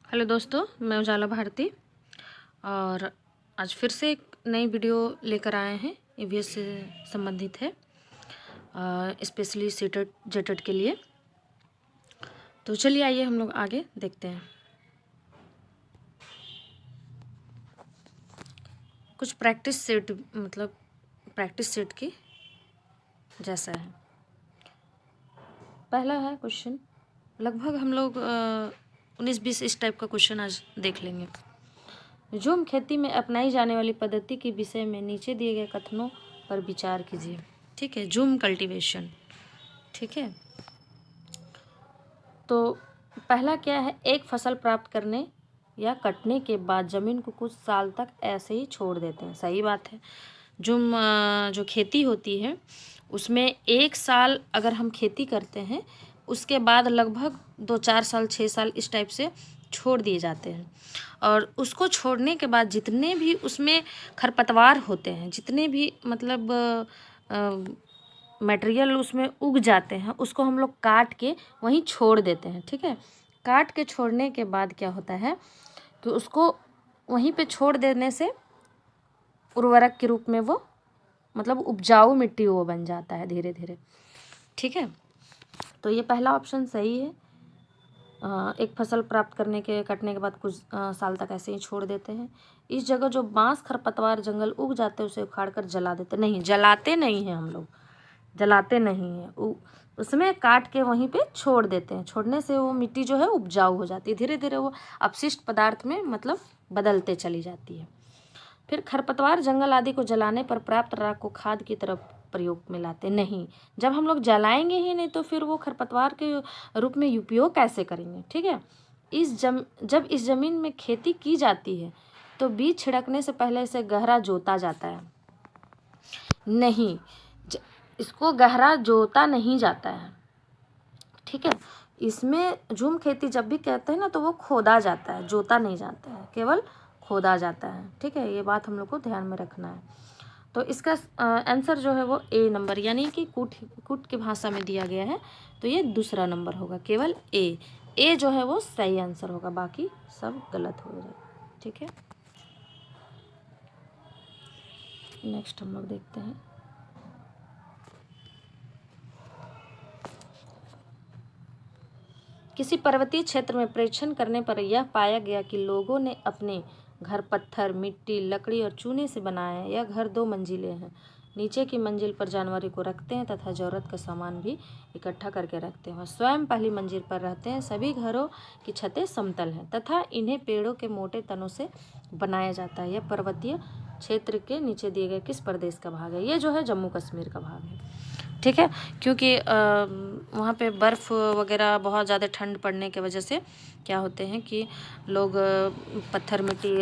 Hello दोस्तों, मैं उजाला भारती और आज फिर से एक नई वीडियो लेकर आए हैं। ईवीएस से संबंधित है, स्पेशली सीटेट जेटेट के लिए। तो चलिए आइए हम लोग आगे देखते हैं। कुछ प्रैक्टिस सेट मतलब प्रैक्टिस सेट की जैसा है। पहला है क्वेश्चन, लगभग हम लोग 19-20 इस टाइप का क्वेश्चन आज देख लेंगे। झूम खेती में अपनाई जाने वाली पद्धति के विषय में नीचे दिए गए कथनों पर विचार कीजिए। ठीक है, झूम कल्टीवेशन। ठीक है, तो पहला क्या है, एक फसल प्राप्त करने या कटने के बाद ज़मीन को कुछ साल तक ऐसे ही छोड़ देते हैं। सही बात है। झूम जो खेती होती है उसमें 1 साल अगर हम खेती करते हैं, उसके बाद लगभग 2-4 साल 6 साल इस टाइप से छोड़ दिए जाते हैं। और उसको छोड़ने के बाद जितने भी उसमें खरपतवार होते हैं, जितने भी मतलब मटेरियल उसमें उग जाते हैं, उसको हम लोग काट के वहीं छोड़ देते हैं। ठीक है, काट के छोड़ने के बाद क्या होता है कि उसको वहीं पे छोड़ देने से उर्वरक के रूप में वो मतलब उपजाऊ मिट्टी वो बन जाता है धीरे धीरे। ठीक है, तो ये पहला ऑप्शन सही है। एक फसल प्राप्त करने के कटने के बाद कुछ साल तक ऐसे ही छोड़ देते हैं। इस जगह जो बांस खरपतवार जंगल उग जाते हैं उसे उखाड़ कर जला देते नहीं, जलाते नहीं हैं हम लोग, जलाते नहीं हैं, उसमें काट के वहीं पे छोड़ देते हैं। छोड़ने से वो मिट्टी जो है उपजाऊ हो जाती है, धीरे धीरे वो अपशिष्ट पदार्थ में मतलब बदलते चली जाती है। फिर खरपतवार जंगल आदि को जलाने पर प्राप्त राख को खाद की तरफ प्रयोग में लाते नहीं। जब हम लोग जलाएंगे ही नहीं तो फिर वो खरपतवार के रूप में उपयोग कैसे करेंगे। ठीक है, जब इस जमीन में खेती की जाती है तो बीज छिड़कने से पहले इसे गहरा जोता जाता है। नहीं, इसको गहरा जोता नहीं जाता है। ठीक है, इसमें झूम खेती जब भी कहते हैं ना तो वो खोदा जाता है, जोता नहीं जाता है, केवल खोदा जाता है। ठीक है, ये बात हम लोग को ध्यान में रखना है। तो इसका आंसर जो है वो ए नंबर, यानी कि कूट की भाषा में दिया गया है तो ये दूसरा नंबर होगा, केवल ए जो है वो सही आंसर होगा, बाकी सब गलत हो जाएगा। ठीक है, नेक्स्ट हम लोग देखते हैं। किसी पर्वतीय क्षेत्र में परीक्षण करने पर यह पाया गया कि लोगों ने अपने घर पत्थर, मिट्टी, लकड़ी और चूने से बनाया है। यह घर 2 मंजिले हैं। नीचे की मंजिल पर जानवरों को रखते हैं तथा ज़रूरत का सामान भी इकट्ठा करके रखते हैं। स्वयं पहली मंजिल पर रहते हैं। सभी घरों की छतें समतल हैं तथा इन्हें पेड़ों के मोटे तनों से बनाया जाता है। यह पर्वतीय क्षेत्र के नीचे दिए गए किस प्रदेश का भाग है? ये जो है जम्मू कश्मीर का भाग है। ठीक है, क्योंकि वहाँ पे बर्फ़ वगैरह बहुत ज़्यादा ठंड पड़ने की वजह से क्या होते हैं कि लोग पत्थर, मिट्टी,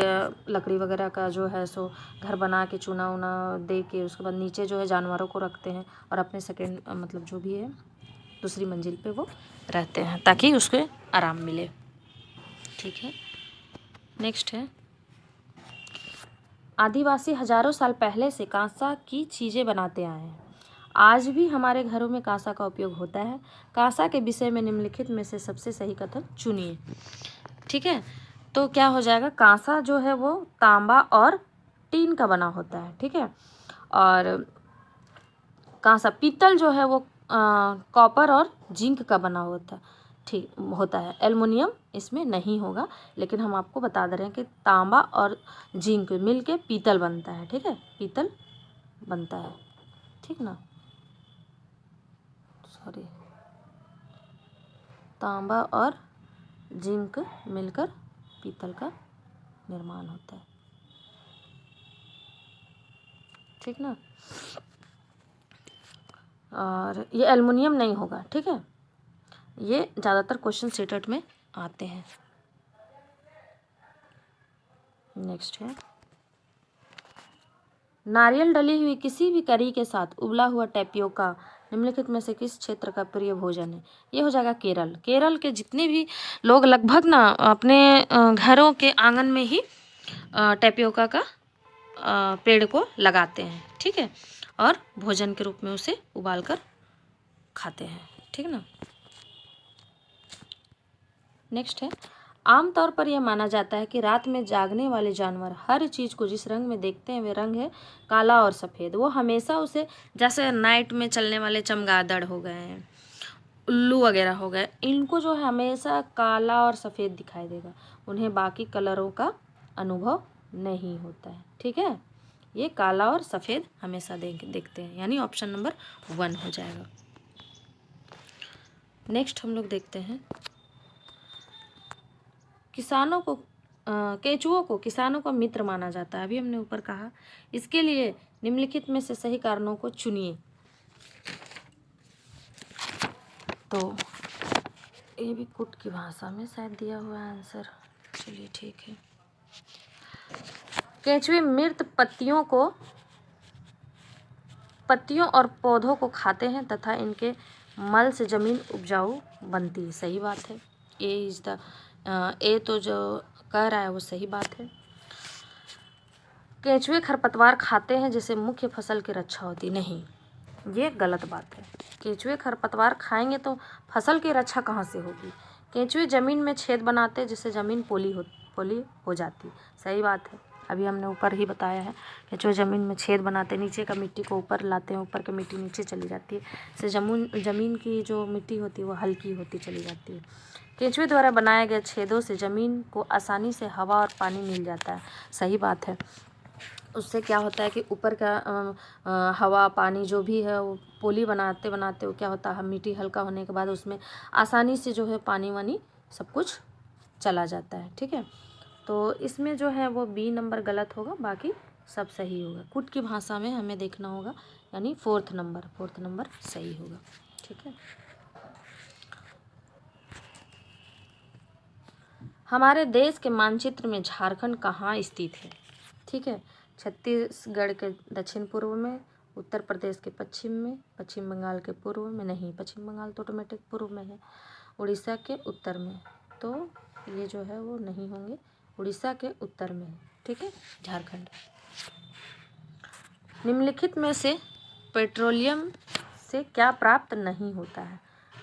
लकड़ी वगैरह का जो है सो घर बना के चूना वूना दे के उसके बाद नीचे जो है जानवरों को रखते हैं और अपने सेकेंड मतलब जो भी है दूसरी मंजिल पे वो रहते हैं ताकि उसको आराम मिले। ठीक है, नेक्स्ट है, आदिवासी हजारों साल पहले से कांसा की चीज़ें बनाते आए हैं। आज भी हमारे घरों में कांसा का उपयोग होता है। कांसा के विषय में निम्नलिखित में से सबसे सही कथन चुनिए। ठीक है, तो क्या हो जाएगा, कांसा जो है वो तांबा और टीन का बना होता है। ठीक है, और कांसा, पीतल जो है वो कॉपर और जिंक का बना होता है। एल्युमिनियम इसमें नहीं होगा, लेकिन हम आपको बता दे रहे हैं कि तांबा और जिंक मिल के पीतल बनता है। ठीक है, पीतल बनता है। ठीक ना, सॉरी, तांबा और जिंक मिलकर पीतल का निर्माण होता है। ठीक ना, और ये एल्युमिनियम नहीं होगा। ठीक है, ये ज़्यादातर क्वेश्चन सेटेट में आते हैं। नेक्स्ट है, नारियल डली हुई किसी भी करी के साथ उबला हुआ टैपियोका निम्नलिखित में से किस क्षेत्र का प्रिय भोजन है? ये हो जाएगा केरल। केरल के जितने भी लोग लगभग ना अपने घरों के आंगन में ही टैपियोका का पेड़ को लगाते हैं। ठीक है, और भोजन के रूप में उसे उबाल कर खाते हैं। ठीक ना, नेक्स्ट है, आमतौर पर यह माना जाता है कि रात में जागने वाले जानवर हर चीज़ को जिस रंग में देखते हैं वे रंग है काला और सफ़ेद। वो हमेशा उसे, जैसे नाइट में चलने वाले चमगादड़ हो गए हैं, उल्लू वगैरह हो गए, इनको जो है हमेशा काला और सफ़ेद दिखाई देगा, उन्हें बाकी कलरों का अनुभव नहीं होता है। ठीक है, ये काला और सफ़ेद हमेशा देखते हैं, यानी ऑप्शन नंबर 1 हो जाएगा। नेक्स्ट हम लोग देखते हैं, किसानों को केंचुओं को किसानों का मित्र माना जाता है। अभी हमने ऊपर कहा, इसके लिए निम्नलिखित में से सही कारणों को चुनिए। तो ये भी कुट की भाषा में शायद दिया हुआ है आंसर। चलिए ठीक है। केंचुए मृत पत्तियों और पौधों को खाते हैं तथा इनके मल से जमीन उपजाऊ बनती है। सही बात है, ए तो जो कह रहा है वो सही बात है। केंचुए खरपतवार खाते हैं जिससे मुख्य फसल की रक्षा होती नहीं, ये गलत बात है। केंचुए खरपतवार खाएंगे तो फसल की रक्षा कहाँ से होगी। केंचुए जमीन में छेद बनाते हैं जिससे जमीन पोली हो जाती। सही बात है, अभी हमने ऊपर ही बताया है। केंचुए जमीन में छेद बनाते, नीचे का मिट्टी को ऊपर लाते हैं, ऊपर की मिट्टी नीचे चली जाती है, इससे जमीन की जो मिट्टी होती है वो हल्की होती चली जाती है। केंचुए द्वारा बनाए गए छेदों से जमीन को आसानी से हवा और पानी मिल जाता है। सही बात है, उससे क्या होता है कि ऊपर का हवा पानी जो भी है वो पोली बनाते वो क्या होता है, मिट्टी हल्का होने के बाद उसमें आसानी से जो है पानी वानी सब कुछ चला जाता है। ठीक है, तो इसमें जो है वो बी नंबर गलत होगा, बाकी सब सही होगा। कुट की भाषा में हमें देखना होगा, यानी फोर्थ नंबर सही होगा। ठीक है, हमारे देश के मानचित्र में झारखंड कहाँ स्थित है। ठीक है, छत्तीसगढ़ के दक्षिण पूर्व में, उत्तर प्रदेश के पश्चिम में, पश्चिम बंगाल के पूर्व में, नहीं पश्चिम बंगाल तो ऑटोमेटिक पूर्व में है, उड़ीसा के उत्तर में, तो ये जो है वो नहीं होंगे, उड़ीसा के उत्तर में है। ठीक है, झारखंड। निम्नलिखित में से पेट्रोलियम से क्या प्राप्त नहीं होता है।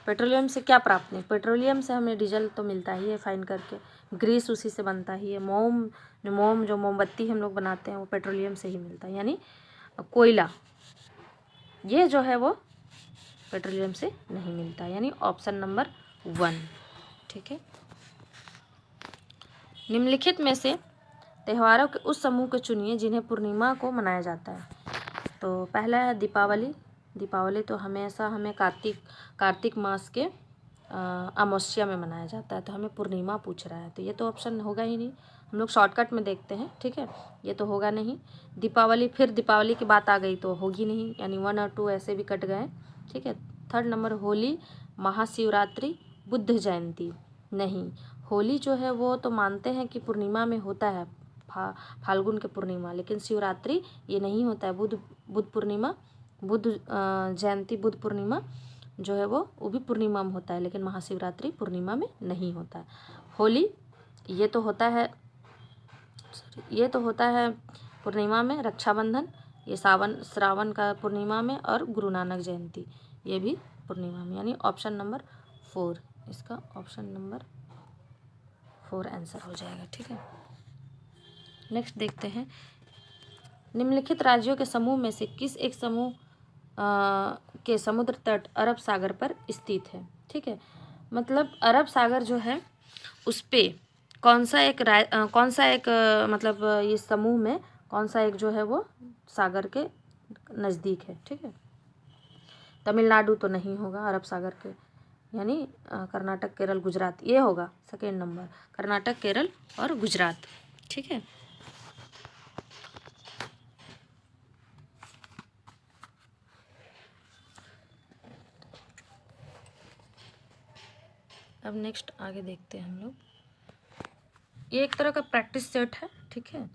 पेट्रोलियम से क्या प्राप्त नहीं, पेट्रोलियम से हमें डीजल तो मिलता ही है फाइन करके, ग्रीस उसी से बनता ही है, जो मोमबत्ती हम लोग बनाते हैं वो पेट्रोलियम से ही मिलता है, यानी कोयला, ये जो है वो पेट्रोलियम से नहीं मिलता, यानी ऑप्शन नंबर 1। ठीक है, निम्नलिखित में से त्योहारों के उस समूह को चुनिए जिन्हें पूर्णिमा को मनाया जाता है। तो पहला है दीपावली तो हमेशा हमें कार्तिक मास के अमावस्या में मनाया जाता है, तो हमें पूर्णिमा पूछ रहा है, तो ये तो ऑप्शन होगा ही नहीं, हम लोग शॉर्टकट में देखते हैं। ठीक है, ये तो होगा नहीं। दीपावली, फिर दीपावली की बात आ गई तो होगी नहीं, यानी 1 और 2 ऐसे भी कट गए। ठीक है, थर्ड नंबर होली, महाशिवरात्रि, बुद्ध जयंती, नहीं, होली जो है वो तो मानते हैं कि पूर्णिमा में होता है, फाल्गुन के पूर्णिमा, लेकिन शिवरात्रि ये नहीं होता है, बुद्ध पूर्णिमा, बुद्ध जयंती, बुद्ध पूर्णिमा जो है वो भी पूर्णिमा में होता है, लेकिन महाशिवरात्रि पूर्णिमा में नहीं होता है। होली ये तो होता है पूर्णिमा में, रक्षाबंधन ये श्रावण का पूर्णिमा में, और गुरु नानक जयंती ये भी पूर्णिमा में, यानी ऑप्शन नंबर 4, इसका ऑप्शन नंबर 4 आंसर हो जाएगा। ठीक है, नेक्स्ट देखते हैं, निम्नलिखित राज्यों के समूह में से किस एक समूह के समुद्र तट अरब सागर पर स्थित है। ठीक है, मतलब अरब सागर जो है उस पे कौन सा एक मतलब ये समूह में कौन सा एक जो है वो सागर के नज़दीक है। ठीक है, तमिलनाडु तो नहीं होगा अरब सागर के, यानी कर्नाटक, केरल, गुजरात ये होगा सेकेंड नंबर, कर्नाटक, केरल और गुजरात। ठीक है, अब नेक्स्ट आगे देखते हैं हम लोग, ये एक तरह का प्रैक्टिस सेट है। ठीक है,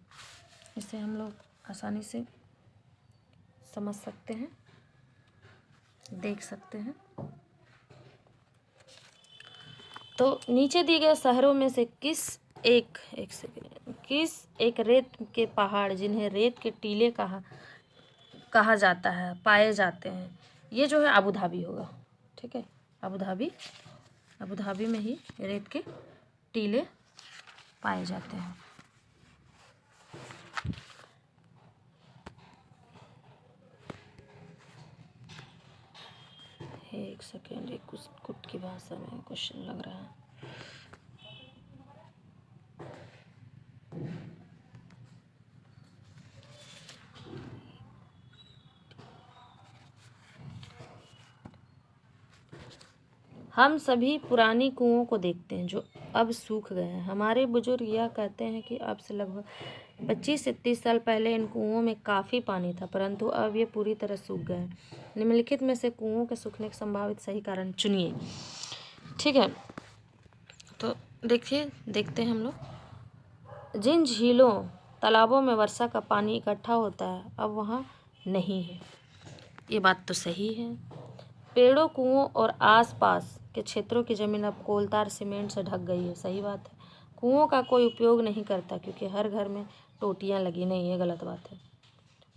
इसे हम लोग आसानी से समझ सकते हैं, देख सकते हैं। तो नीचे दिए गए शहरों में से किस एक रेत के पहाड़ जिन्हें रेत के टीले कहा जाता है पाए जाते हैं, ये जो है अबू धाबी होगा। ठीक है, अबू धाबी में ही रेत के टीले पाए जाते हैं। एक सेकेंड, एक कुट की भाषा में क्वेश्चन लग रहा है। हम सभी पुरानी कुओं को देखते हैं जो अब सूख गए हैं। हमारे बुजुर्ग यह कहते हैं कि अब से लगभग 25 से 30 साल पहले इन कुओं में काफ़ी पानी था, परंतु अब ये पूरी तरह सूख गए हैं। निम्नलिखित में से कुओं के सूखने के संभावित सही कारण चुनिए। ठीक है, तो देखते हैं हम लोग। जिन झीलों तालाबों में वर्षा का पानी इकट्ठा होता है अब वहाँ नहीं है, ये बात तो सही है। पेड़ों, कुओं और आसपास के क्षेत्रों की ज़मीन अब कोलतार सीमेंट से ढक गई है, सही बात है। कुओं का कोई उपयोग नहीं करता क्योंकि हर घर में टोटियाँ लगी, नहीं, ये गलत बात है।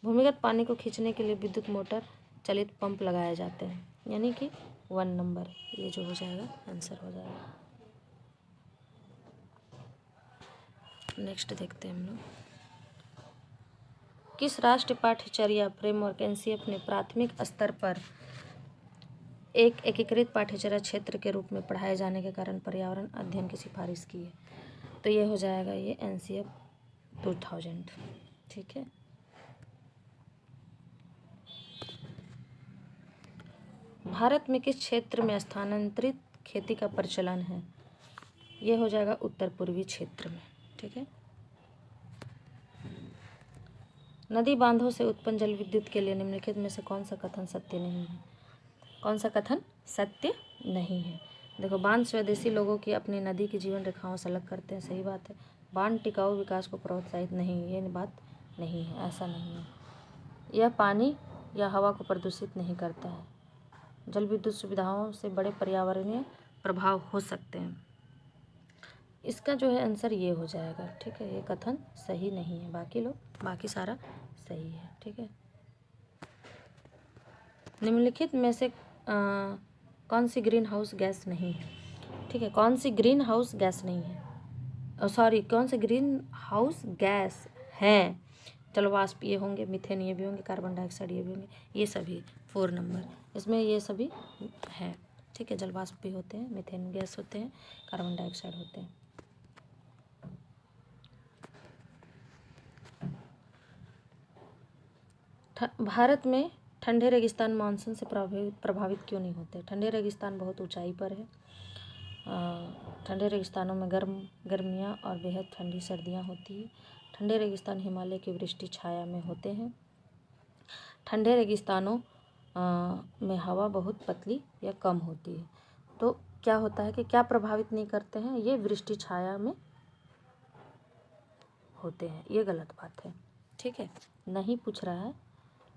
भूमिगत पानी को खींचने के लिए विद्युत मोटर चलित पंप लगाए जाते हैं, यानी कि 1 नंबर ये जो हो जाएगा आंसर हो जाएगा। नेक्स्ट देखते हैं हम लोग। किस राष्ट्रीय पाठ्यचर्या फ्रेमवर्क एनसीएफ ने प्राथमिक स्तर पर एक एकीकृत पाठ्यचर्या क्षेत्र के रूप में पढ़ाए जाने के कारण पर्यावरण अध्ययन की सिफारिश की है? तो ये हो जाएगा ये एनसीएफ 2000। ठीक है, भारत में किस क्षेत्र में स्थानांतरित खेती का प्रचलन है? ये हो जाएगा उत्तर पूर्वी क्षेत्र में। ठीक है, नदी बांधों से उत्पन्न जल विद्युत के लिए निम्नलिखित में से कौन सा कथन सत्य नहीं है? कौन सा कथन सत्य नहीं है? देखो, बांध स्वदेशी लोगों की अपनी नदी की जीवन रेखाओं से अलग करते हैं, सही बात है। बांध टिकाऊ विकास को प्रोत्साहित नहीं, ये बात नहीं है, ऐसा नहीं है। यह पानी या हवा को प्रदूषित नहीं करता है। जल विद्युत सुविधाओं से बड़े पर्यावरणीय प्रभाव हो सकते हैं। इसका जो है आंसर ये हो जाएगा। ठीक है, ये कथन सही नहीं है, बाकी सारा सही है। ठीक है, निम्नलिखित में से कौन सी ग्रीन हाउस गैस नहीं है? ठीक है, कौन सी ग्रीन हाउस गैस नहीं है? सॉरी, कौन से ग्रीन हाउस गैस हैं? जलवाष्प ये होंगे, मीथेन ये भी होंगे, कार्बन डाइऑक्साइड ये भी होंगे, ये सभी 4 नंबर इसमें ये सभी हैं। ठीक है, जलवाष्प भी होते हैं, मीथेन गैस होते हैं, कार्बन डाइऑक्साइड होते हैं। भारत में ठंडे रेगिस्तान मानसून से प्रभावित क्यों नहीं होते? ठंडे रेगिस्तान बहुत ऊंचाई पर है। ठंडे रेगिस्तानों में गर्मियाँ और बेहद ठंडी सर्दियाँ होती हैं। ठंडे रेगिस्तान हिमालय की वृष्टि छाया में होते हैं। ठंडे रेगिस्तानों में हवा बहुत पतली या कम होती है। तो क्या होता है कि क्या प्रभावित नहीं करते हैं? ये वृष्टि छाया में होते हैं, ये गलत बात है। ठीक है, नहीं पूछ रहा है।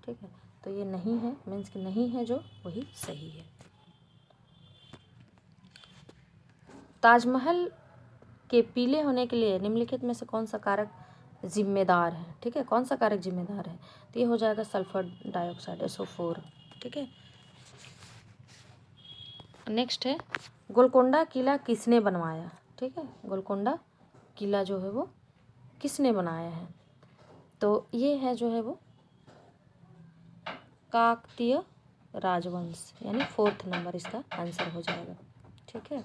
ठीक है, तो ये नहीं है, मीन्स कि नहीं है जो वही सही है। ताजमहल के पीले होने के लिए निम्नलिखित में से कौन सा कारक जिम्मेदार है? ठीक है, कौन सा कारक जिम्मेदार है? तो ये हो जाएगा सल्फर डाइऑक्साइड, SO4। ठीक है, नेक्स्ट है गोलकोंडा किला किसने बनवाया? ठीक है, गोलकोंडा किला जो है वो किसने बनाया है? तो ये है जो है वो काकतीय राजवंश, यानी 4th नंबर इसका आंसर हो जाएगा। ठीक है।